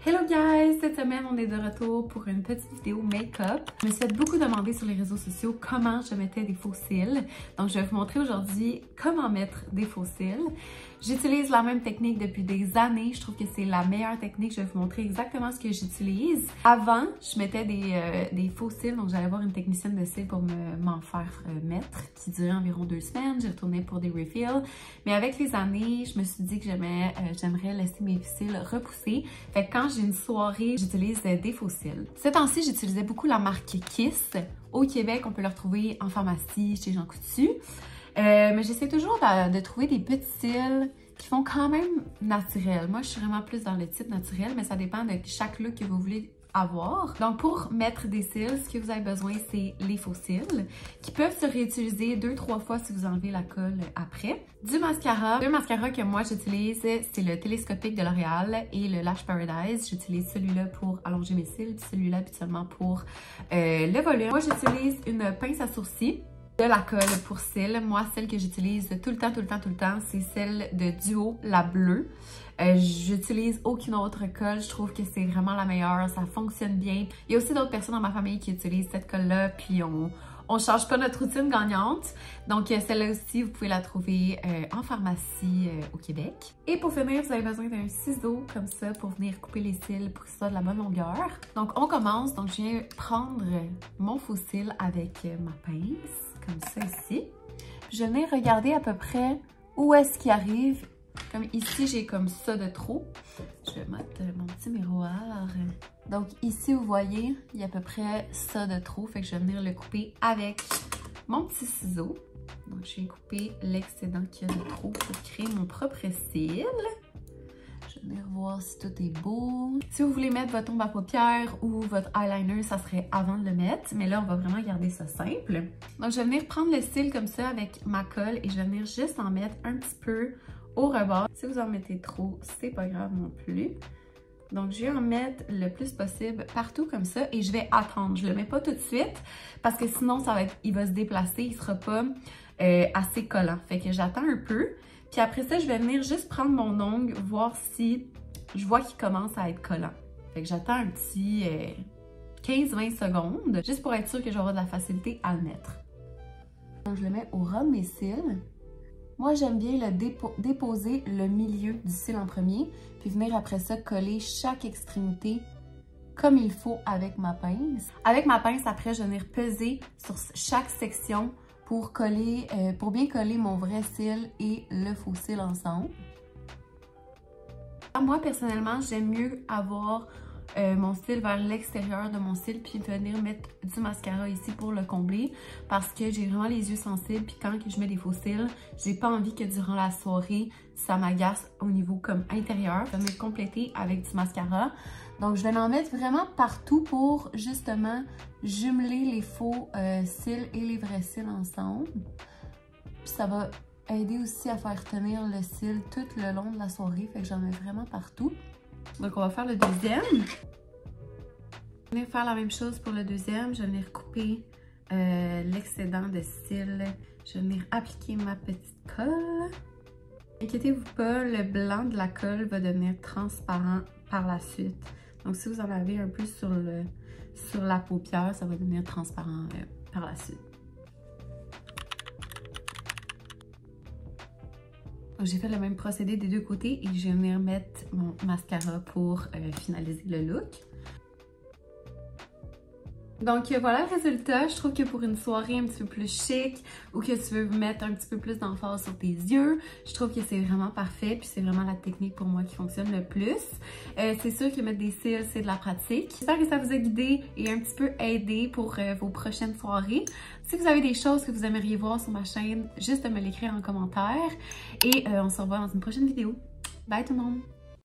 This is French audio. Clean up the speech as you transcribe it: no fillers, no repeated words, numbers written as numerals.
Hello guys! Cette semaine, on est de retour pour une petite vidéo make-up. Je me suis fait beaucoup demander sur les réseaux sociaux comment je mettais des faux cils. Donc, je vais vous montrer aujourd'hui comment mettre des faux cils. J'utilise la même technique depuis des années. Je trouve que c'est la meilleure technique. Je vais vous montrer exactement ce que j'utilise. Avant, je mettais des faux cils. Donc, j'allais voir une technicienne de cils pour m'en faire mettre, qui durait environ 2 semaines. Je retournais pour des refills. Mais avec les années, je me suis dit que j'aimerais laisser mes cils repousser. Fait que quand j'ai une soirée, j'utilise des faux cils. Ce temps-ci, j'utilisais beaucoup la marque Kiss. Au Québec, on peut le retrouver en pharmacie, chez Jean Coutu. Mais j'essaie toujours de trouver des petits cils qui font quand même naturel. Moi, je suis vraiment plus dans le type naturel, mais ça dépend de chaque look que vous voulez avoir. Donc, pour mettre des cils, ce que vous avez besoin, c'est les faux cils qui peuvent se réutiliser 2-3 fois si vous enlevez la colle après. Du mascara. Le mascara que moi j'utilise, c'est le télescopique de L'Oréal et le Lash Paradise. J'utilise celui-là pour allonger mes cils, puis celui-là habituellement pour le volume. Moi, j'utilise une pince à sourcils. De la colle pour cils. Moi, celle que j'utilise tout le temps, c'est celle de Duo, la bleue. J'utilise aucune autre colle. Je trouve que c'est vraiment la meilleure. Ça fonctionne bien. Il y a aussi d'autres personnes dans ma famille qui utilisent cette colle-là, puis on change pas notre routine gagnante. Donc, celle-là aussi, vous pouvez la trouver en pharmacie au Québec. Et pour finir, vous avez besoin d'un ciseau comme ça pour venir couper les cils pour que ce soit de la bonne longueur. Donc, on commence. Donc, je viens prendre mon faux cil avec ma pince. Comme ça ici. Je vais regarder à peu près où est-ce qu'il arrive. Comme ici, j'ai comme ça de trop. Je vais mettre mon petit miroir. Donc ici, vous voyez, il y a à peu près ça de trop. Fait que je vais venir le couper avec mon petit ciseau. Donc je viens couper l'excédent qu'il y a de trop pour créer mon propre cil. Je vais venir voir si tout est beau. Si vous voulez mettre votre ombre à paupières ou votre eyeliner, ça serait avant de le mettre. Mais là, on va vraiment garder ça simple. Donc, je vais venir prendre le cil comme ça avec ma colle et je vais venir juste en mettre un petit peu au rebord. Si vous en mettez trop, c'est pas grave non plus. Donc, je vais en mettre le plus possible partout comme ça et je vais attendre. Je le mets pas tout de suite parce que sinon, il va se déplacer, il sera pas assez collant. Fait que j'attends un peu. Puis après ça, je vais venir juste prendre mon ongle, voir si je vois qu'il commence à être collant. Fait que j'attends un petit 15-20 secondes, juste pour être sûre que je vais avoir de la facilité à le mettre. Donc je le mets au ras de mes cils. Moi, j'aime bien déposer le milieu du cil en premier, puis venir après ça coller chaque extrémité comme il faut avec ma pince. Avec ma pince, après, je vais venir peser sur chaque section pour bien coller mon vrai cil et le faux cil ensemble. Moi, personnellement, j'aime mieux avoir mon cil vers l'extérieur de mon cil puis venir mettre du mascara ici pour le combler parce que j'ai vraiment les yeux sensibles puis quand je mets des faux cils, j'ai pas envie que durant la soirée, ça m'agace au niveau comme intérieur. Je vais venir compléter avec du mascara. Donc, je vais en mettre vraiment partout pour justement jumeler les faux cils et les vrais cils ensemble. Puis ça va aider aussi à faire tenir le cil tout le long de la soirée. Fait que j'en mets vraiment partout. Donc, on va faire le deuxième. Je vais venir faire la même chose pour le deuxième. Je vais venir couper l'excédent de cils. Je vais venir appliquer ma petite colle. Inquiétez-vous pas, le blanc de la colle va devenir transparent par la suite. Donc, si vous en avez un peu sur la paupière, ça va devenir transparent par la suite. J'ai fait le même procédé des deux côtés et je vais venir mettre mon mascara pour finaliser le look. Donc voilà le résultat. Je trouve que pour une soirée un petit peu plus chic ou que tu veux mettre un petit peu plus d'emphase sur tes yeux, je trouve que c'est vraiment parfait. Puis c'est vraiment la technique pour moi qui fonctionne le plus. C'est sûr que mettre des cils, c'est de la pratique. J'espère que ça vous a guidé et un petit peu aidé pour vos prochaines soirées. Si vous avez des choses que vous aimeriez voir sur ma chaîne, juste de me l'écrire en commentaire. Et on se revoit dans une prochaine vidéo. Bye tout le monde!